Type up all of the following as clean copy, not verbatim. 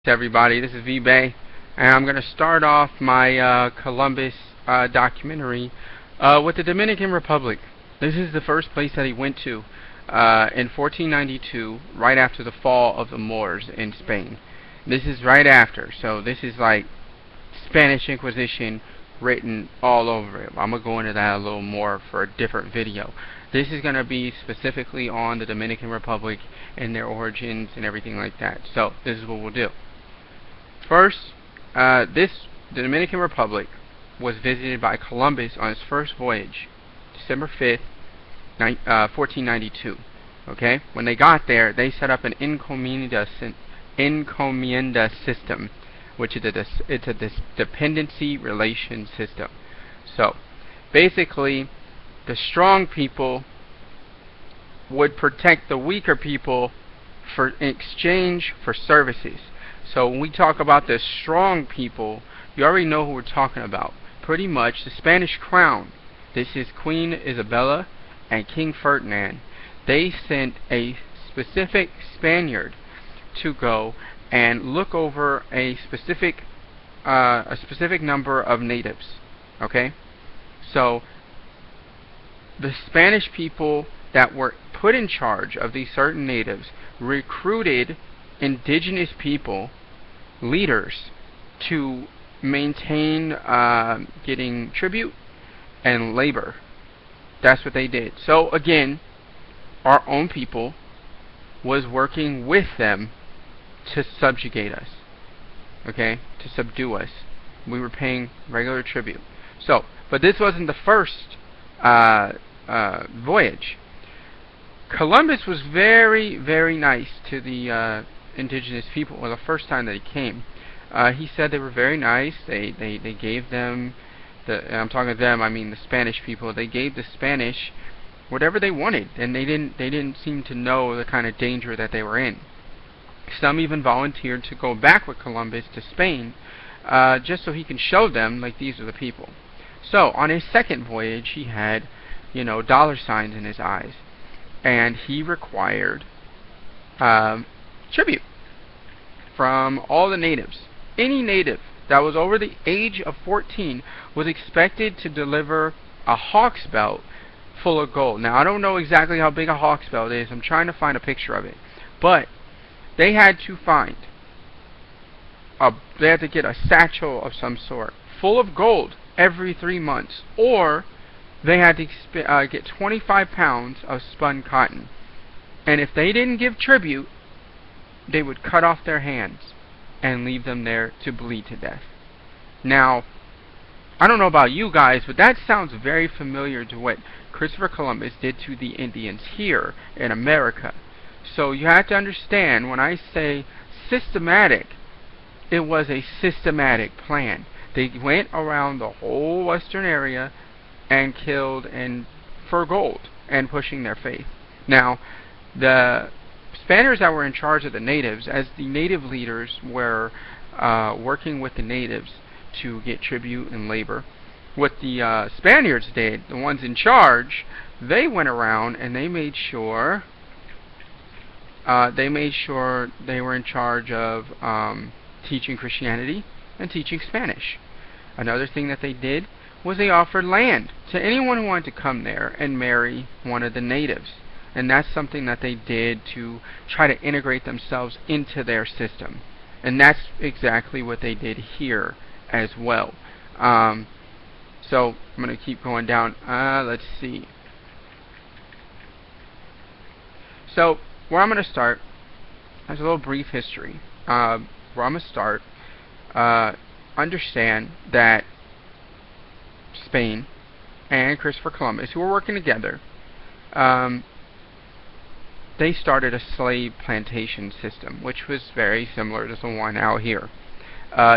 Everybody, this is V-Bay, and I'm going to start off my Columbus documentary with the Dominican Republic. This is the first place that he went to in 1492, right after the fall of the Moors in Spain. This is right after, so this is like Spanish Inquisition written all over it. I'm going to go into that a little more for a different video. This is going to be specifically on the Dominican Republic and their origins and everything like that. So this is what we'll do. First, the Dominican Republic was visited by Columbus on his first voyage, December 5th, 1492. Okay? When they got there, they set up an encomienda system, which is a dependency relation system. So, basically, the strong people would protect the weaker people in exchange for services. So when we talk about the strong people, you already know who we're talking about. Pretty much the Spanish crown. This is Queen Isabella and King Ferdinand. They sent a specific Spaniard to go and look over a specific number of natives. Okay? So the Spanish people that were put in charge of these certain natives recruited indigenous people, leaders, to maintain getting tribute and labor. That's what they did. So again, our own people was working with them to subjugate us, okay, to subdue us. We were paying regular tribute. So, but this wasn't the first voyage. Columbus was very, very nice to the indigenous people. Well, the first time that he came, he said they were very nice. They gave them, I'm talking to them, I mean the Spanish people. They gave the Spanish whatever they wanted, and they didn't seem to know the kind of danger that they were in. Some even volunteered to go back with Columbus to Spain, just so he can show them, like, these are the people. So on his second voyage, he had, dollar signs in his eyes, and he required tribute from all the natives. Any native that was over the age of 14 was expected to deliver a hawk's belt full of gold. Now, I don't know exactly how big a hawk's belt is. I'm trying to find a picture of it. But they had to they had to get a satchel of some sort full of gold every 3 months, or they had to get 25 pounds of spun cotton. And if they didn't give tribute, they would cut off their hands and leave them there to bleed to death. Now, I don't know about you guys, but that sounds very familiar to what Christopher Columbus did to the Indians here in America. So you have to understand, when I say systematic, it was a systematic plan. They went around the whole western area and killed for gold and pushing their faith. Now, the Spaniards that were in charge of the natives, as the native leaders were working with the natives to get tribute and labor, what the Spaniards did, the ones in charge, they went around and they made sure they were in charge of teaching Christianity and teaching Spanish. Another thing that they did was they offered land to anyone who wanted to come there and marry one of the natives. And that's something that they did to try to integrate themselves into their system. And that's exactly what they did here as well. So I'm going to keep going down. Let's see. So where I'm going to start, there's a little brief history. Where I'm going to start, understand that Spain and Christopher Columbus, who were working together, they started a slave plantation system, which was very similar to the one out here.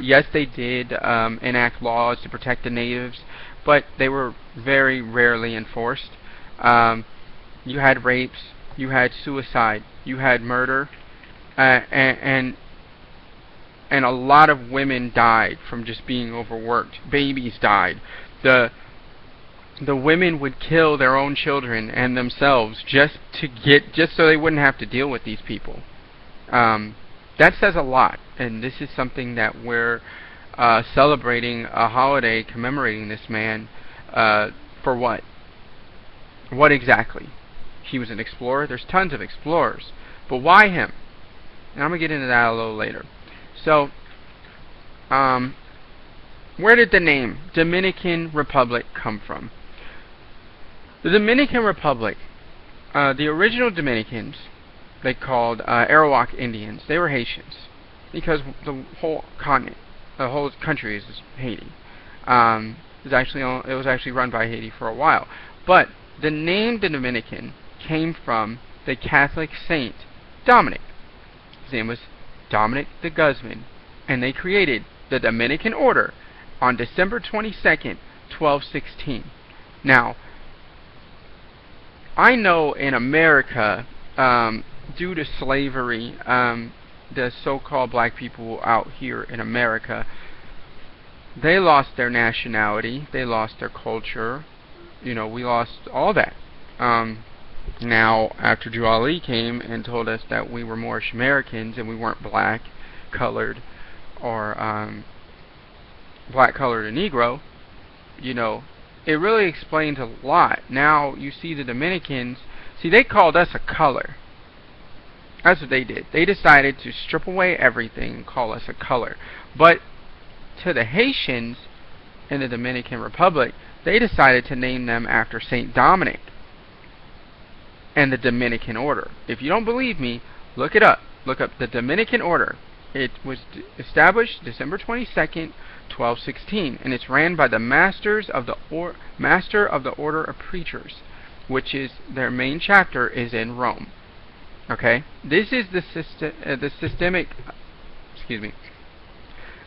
Yes, they did enact laws to protect the natives, but they were very rarely enforced. You had rapes, you had suicide, you had murder, and a lot of women died from just being overworked. Babies died. The women would kill their own children and themselves just so they wouldn't have to deal with these people. That says a lot, and this is something that we're celebrating a holiday commemorating this man for what? What exactly? He was an explorer. There's tons of explorers, but why him? And I'm gonna get into that a little later. So, where did the name Dominican Republic come from? The Dominican Republic, the original Dominicans, they called Arawak Indians. They were Haitians because the whole continent, the whole country is Haiti. It was actually run by Haiti for a while, but the name the Dominican came from the Catholic saint Dominic. His name was Dominic the Guzman, and they created the Dominican order on December 22nd, 1216. Now, I know in America, due to slavery, the so-called black people out here in America, they lost their nationality, they lost their culture. We lost all that. Now, after Drew Ali came and told us that we were Moorish Americans and we weren't black, colored, or black, colored, or Negro, it really explains a lot. Now, you see the Dominicans, they called us a color. That's what they did. They decided to strip away everything and call us a color. But to the Haitians in the Dominican Republic, they decided to name them after Saint Dominic and the Dominican Order. If you don't believe me, look it up. Look up the Dominican Order. It was established December 22nd, 1216, and it's ran by the Master of the Order of Preachers, which is their main chapter is in Rome. Okay, this is the systemic. Excuse me.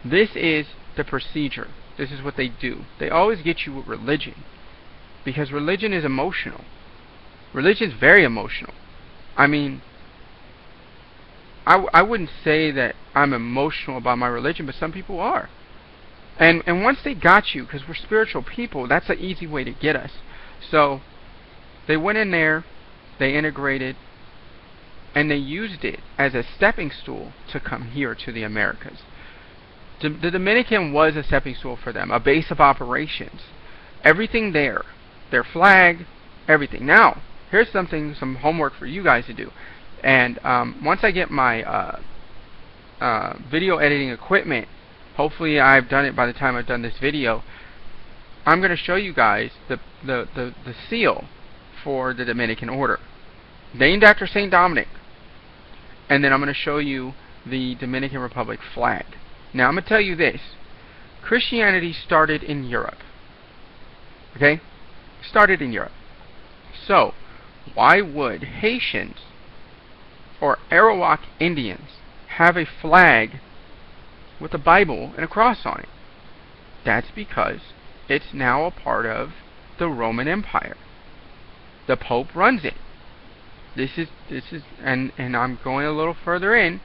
This is the procedure. This is what they do. They always get you with religion, because religion is emotional. Religion is very emotional. I mean, I wouldn't say that I'm emotional about my religion, but some people are. And once they got you, because we're spiritual people, that's an easy way to get us. So they went in there, they integrated, and they used it as a stepping stool to come here to the Americas. The Dominican was a stepping stool for them, a base of operations. Everything there, their flag, everything. Now, here's some homework for you guys to do. And once I get my video editing equipment, hopefully I've done it by the time I've done this video, I'm going to show you guys the seal for the Dominican Order, named after Saint Dominic. And then I'm going to show you the Dominican Republic flag. Now, I'm going to tell you this. Christianity started in Europe. Okay? Started in Europe. So, why would Haitians or Arawak Indians have a flag with a Bible and a cross on it? That's because it's now a part of the Roman Empire. The Pope runs it. This is, and I'm going a little further in.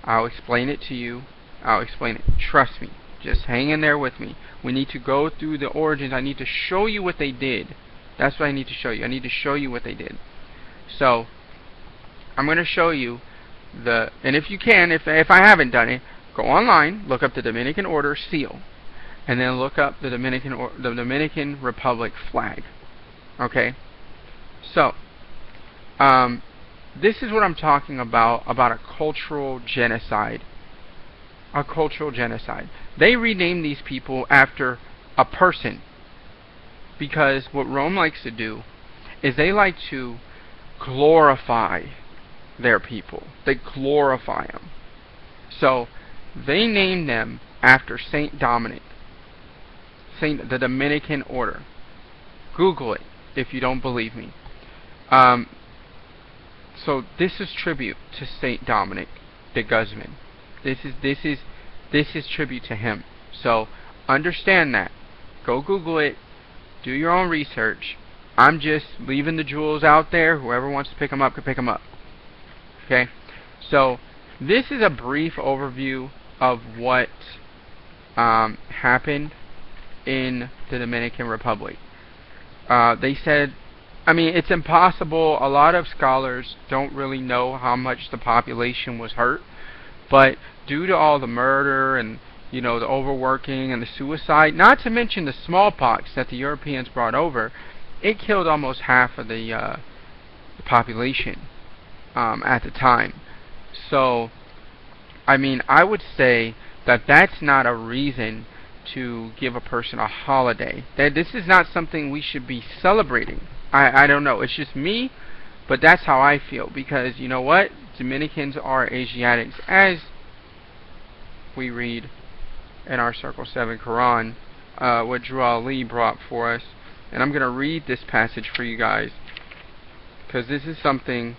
I'll explain it to you. I'll explain it. Trust me. Just hang in there with me. We need to go through the origins. I need to show you what they did. That's what I need to show you. I need to show you what they did. So, I'm going to show you and if you can, if I haven't done it, go online, look up the Dominican Order seal, and then look up the Dominican Republic flag. Okay? So, this is what I'm talking about a cultural genocide. A cultural genocide. They renamed these people after a person, because what Rome likes to do is they like to glorify their people. They glorify them. So they named them after Saint Dominic, the Dominican Order. Google it if you don't believe me. So this is tribute to Saint Dominic de Guzman. This is tribute to him. So understand that. Go Google it. Do your own research. I'm just leaving the jewels out there. Whoever wants to pick them up can pick them up. Okay? So this is a brief overview of what happened in the Dominican Republic. They said, it's impossible. A lot of scholars don't really know how much the population was hurt, But due to all the murder and the overworking and the suicide, not to mention the smallpox that the Europeans brought over, it killed almost half of the population at the time. So, I mean, I would say that that's not a reason to give a person a holiday. That this is not something we should be celebrating. I don't know. It's just me, but that's how I feel. Because you know what? Dominicans are Asiatics, as we read in our Circle 7 Quran, what Drew Ali brought for us. And I'm going to read this passage for you guys, because this is something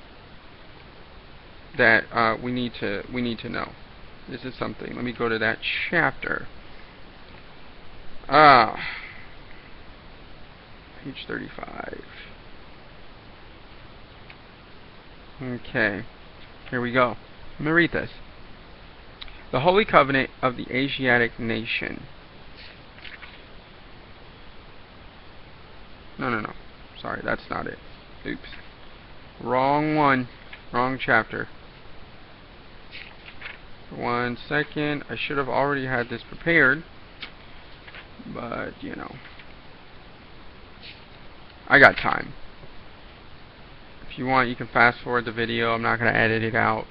that we need to know. This is something. Let me go to that chapter. Page 35. Okay, here we go. Let me read this. The Holy Covenant of the Asiatic Nation. No. Sorry, that's not it. Oops. Wrong one. Wrong chapter. 1 second. I should have already had this prepared. But, I got time. If you want, you can fast forward the video. I'm not going to edit it out.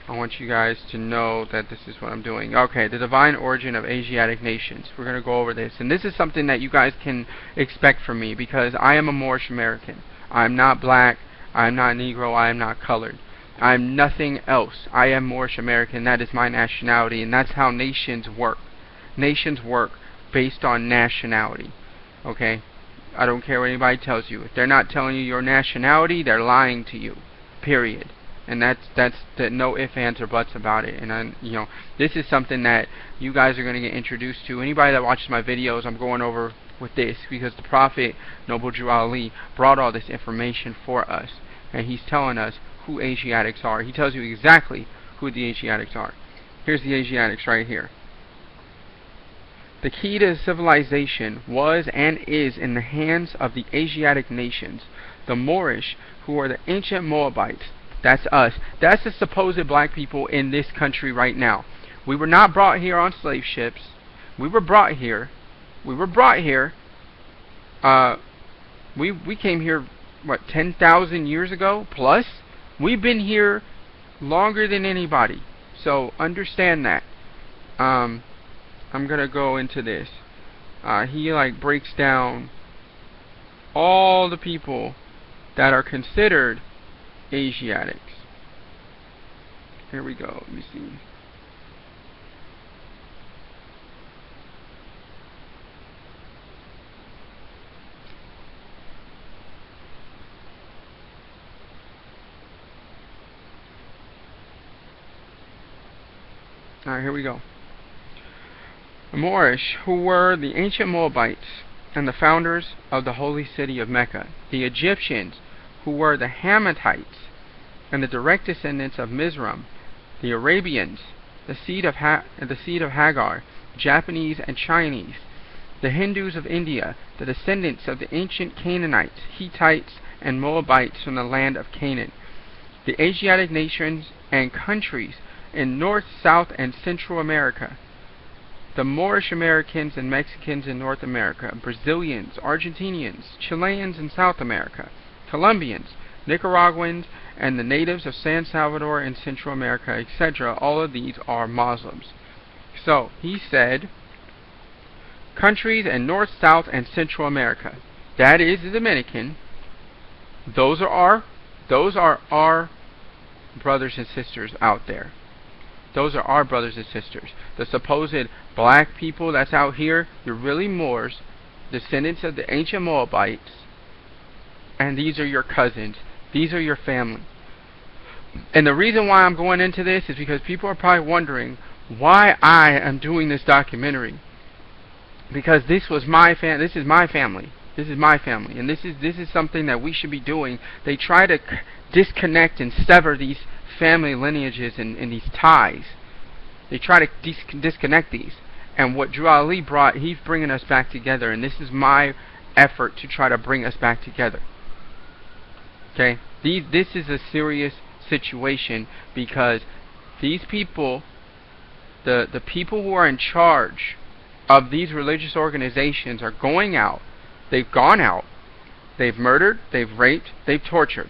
I want you guys to know that this is what I'm doing. Okay, the divine origin of Asiatic nations. We're going to go over this. And this is something that you guys can expect from me, because I am a Moorish American. I'm not black. I'm not Negro. I am not colored. I'm nothing else. I am Moorish American. That is my nationality, and that's how nations work. Nations work based on nationality. Okay? I don't care what anybody tells you. If they're not telling you your nationality, they're lying to you. Period. And that's no ifs, ands, or buts about it. And this is something that you guys are going to get introduced to. Anybody that watches my videos, I'm going over with this because the Prophet, Noble Drew Ali, brought all this information for us, and he's telling us who Asiatics are. He tells you exactly who the Asiatics are. Here's the Asiatics right here. The key to civilization was and is in the hands of the Asiatic nations, the Moorish, who are the ancient Moabites. That's us. That's the supposed black people in this country right now. We were not brought here on slave ships. We were brought here. We came here, 10,000 years ago plus? We've been here longer than anybody. So understand that. I'm gonna go into this. He breaks down all the people that are considered Asiatics. Here we go. Let me see. Alright, here we go. The Moorish, who were the ancient Moabites and the founders of the holy city of Mecca. The Egyptians, who were the Hammatites and the direct descendants of Mizraim. The Arabians, the seed of Hagar, Japanese and Chinese. The Hindus of India, the descendants of the ancient Canaanites, Hittites, and Moabites from the land of Canaan. The Asiatic nations and countries in North, South, and Central America. The Moorish Americans and Mexicans in North America, Brazilians, Argentinians, Chileans in South America, Colombians, Nicaraguans, and the natives of San Salvador and Central America, etc. All of these are Muslims. So, he said, countries in North, South, and Central America. That is the Dominican. Those are our brothers and sisters out there. Those are our brothers and sisters. The supposed black people that's out here, you're really Moors, descendants of the ancient Moabites, and these are your cousins. These are your family. And the reason why I'm going into this is because people are probably wondering why I am doing this documentary. Because this is my family. This is my family, and this is something that we should be doing. They try to disconnect and sever these family lineages and these ties. They try to disconnect these. And what Drew Ali brought, he's bringing us back together. And this is my effort to try to bring us back together. Okay? This is a serious situation because these people, the people who are in charge of these religious organizations are going out. They've gone out. They've murdered, they've raped, they've tortured,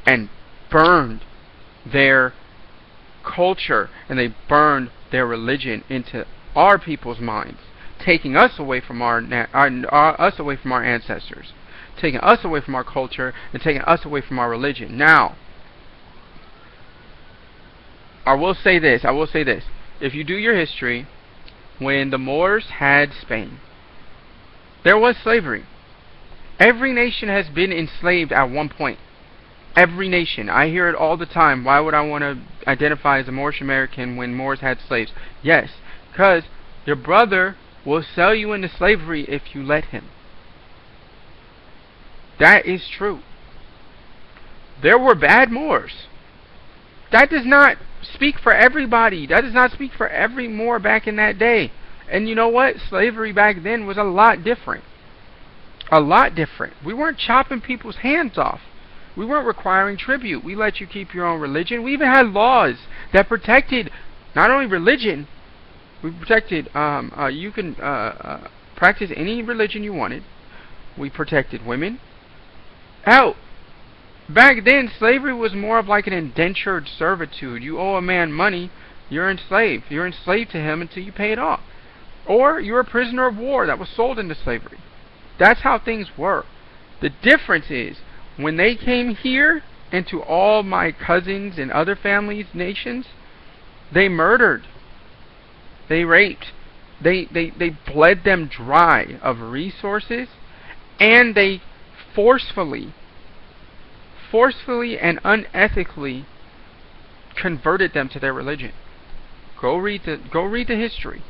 and burned their culture, and they burned their religion into our people's minds, taking us away from our ancestors, taking us away from our culture, and taking us away from our religion. Now, I will say this. If you do your history, when the Moors had Spain, there was slavery. Every nation has been enslaved at one point. Every nation. I hear it all the time. Why would I want to identify as a Moorish American when Moors had slaves? Yes, because your brother will sell you into slavery if you let him. That is true. There were bad Moors. That does not speak for everybody. That does not speak for every Moor back in that day. And you know what? Slavery back then was a lot different. A lot different. We weren't chopping people's hands off. We weren't requiring tribute. We let you keep your own religion. We even had laws that protected not only religion. We protected you can practice any religion you wanted. We protected women. Hell, back then slavery was more of like an indentured servitude. You owe a man money, you're enslaved. You're enslaved to him until you pay it off. Or you're a prisoner of war that was sold into slavery. That's how things were. The difference is, when they came here, and to all my cousins and other families, nations, they murdered. They raped. They bled them dry of resources, and they forcefully and unethically converted them to their religion. Go read the history.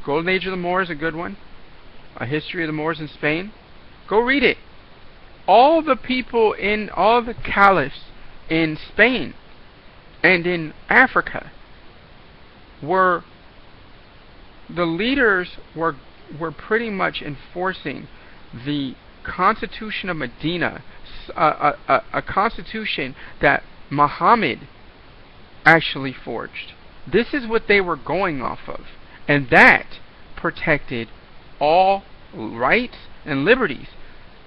Golden Age of the Moors is a good one. A History of the Moors in Spain. Go read it. All the caliphs in Spain and in Africa the leaders were pretty much enforcing the Constitution of Medina, a constitution that Muhammad actually forged. This is what they were going off of, and that protected all rights and liberties.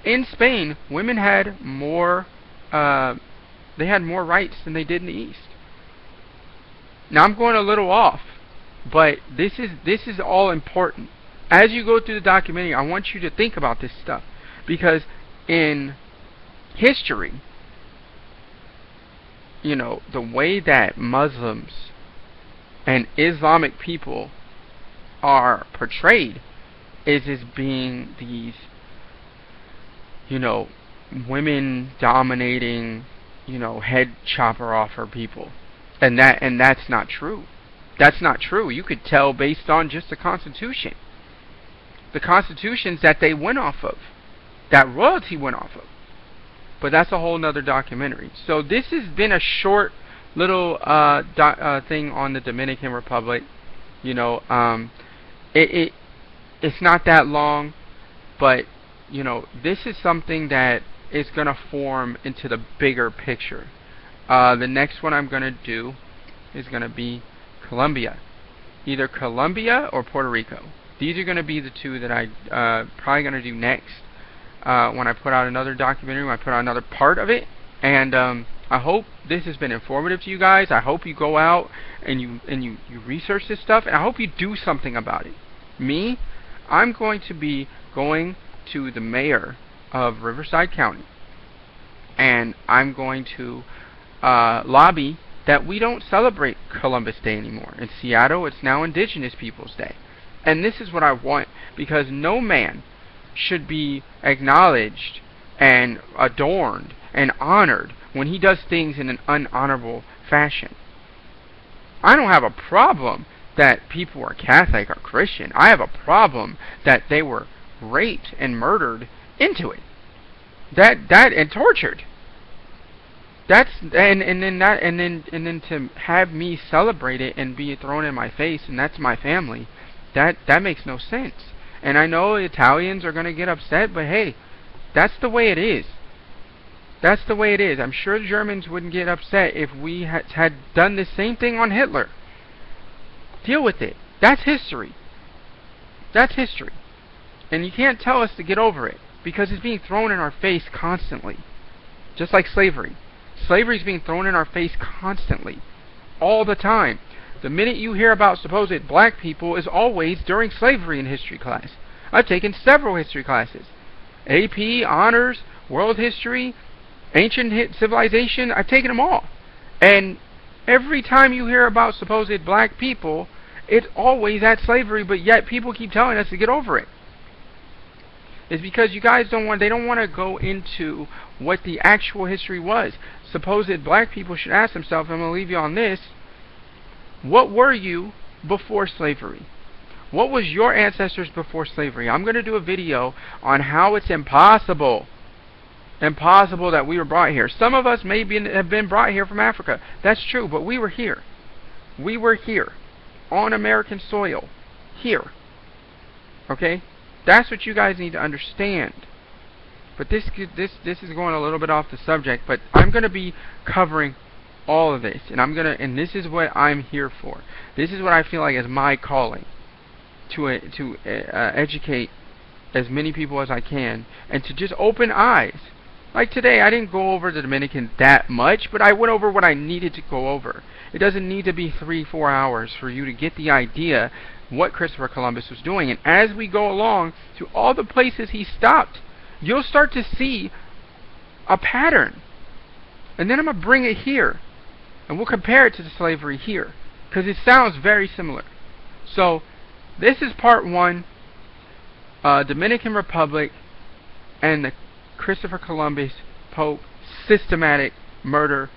In Spain, women had more rights than they did in the East. Now I'm going a little off, but this is all important. As you go through the documentary, I want you to think about this stuff, because in history, you know, the way that Muslims and Islamic people are portrayed is as being these, you know, women dominating, you know, head chopper offer people. And that's not true. That's not true. You could tell based on just the Constitution. The constitutions that they went off of. That royalty went off of. But that's a whole nother documentary. So this has been a short little thing on the Dominican Republic. You know, it's not that long, but you know, this is something that is going to form into the bigger picture. The next one I'm going to do is going to be Colombia. Either Colombia or Puerto Rico. These are going to be the two that I probably going to do next when I put out another documentary, when I put out another part of it. And I hope this has been informative to you guys. I hope you go out and you research this stuff, and I hope you do something about it. Me, I'm going to be going to the mayor of Riverside County, and I'm going to lobby that we don't celebrate Columbus Day anymore. In Seattle, it's now Indigenous Peoples Day. And this is what I want, because no man should be acknowledged and adorned and honored when he does things in an unhonorable fashion. I don't have a problem that people are Catholic or Christian. I have a problem that they were raped and murdered into it. That and tortured. That's and then to have me celebrate it and be thrown in my face, and that's my family. That makes no sense. And I know Italians are going to get upset, but hey, that's the way it is. That's the way it is. I'm sure the Germans wouldn't get upset if we had done the same thing on Hitler. Deal with it. That's history. That's history. And you can't tell us to get over it, because it's being thrown in our face constantly. Just like slavery. Slavery is being thrown in our face constantly. All the time. The minute you hear about supposed black people is always during slavery in history class. I've taken several history classes. AP, Honors, World History, Ancient Civilization. I've taken them all. And every time you hear about supposed black people, it's always at slavery, but yet people keep telling us to get over it. It's because you guys don't want to go into what the actual history was. Supposed black people should ask themselves, I'm going to leave you on this, what were you before slavery? What was your ancestors before slavery? I'm going to do a video on how it's impossible that we were brought here. Some of us have been brought here from Africa. That's true, but we were here. We were here. On American soil. Here. Okay? That's what you guys need to understand. But this is going a little bit off the subject, but I'm going to be covering all of this, and this is what I'm here for. This is what I feel like is my calling, to educate as many people as I can, and to just open eyes. Like today, I didn't go over the Dominican that much, but I went over what I needed to go over. It doesn't need to be 3-4 hours for you to get the idea what Christopher Columbus was doing. And as we go along to all the places he stopped, you'll start to see a pattern. And then I'm going to bring it here, and we'll compare it to the slavery here, because it sounds very similar. So, this is part 1, Dominican Republic and the Christopher Columbus Pope systematic murder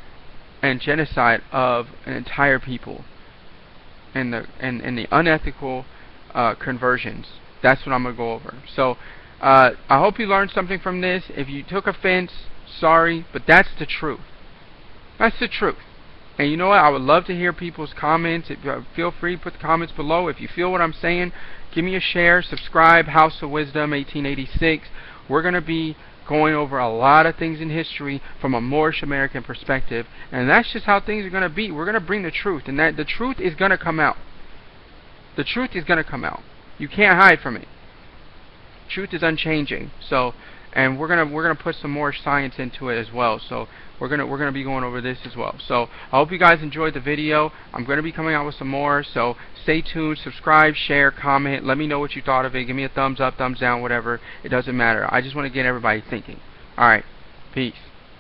and genocide of an entire people, and the unethical conversions. That's what I'm going to go over. So, I hope you learned something from this. If you took offense, sorry, but that's the truth. That's the truth. And you know what? I would love to hear people's comments. Feel free to put the comments below. If you feel what I'm saying, give me a share, subscribe, House of Wisdom 1886. We're going to be going over a lot of things in history from a Moorish American perspective, and that's just how things are going to be. We're going to bring the truth, and that the truth is going to come out. The truth is going to come out. You can't hide from it. Truth is unchanging. So, and we're gonna put some more science into it as well. So we're gonna be going over this as well. So I hope you guys enjoyed the video. I'm gonna be coming out with some more. So stay tuned, subscribe, share, comment. Let me know what you thought of it. Give me a thumbs up, thumbs down, whatever. It doesn't matter. I just want to get everybody thinking. All right, peace.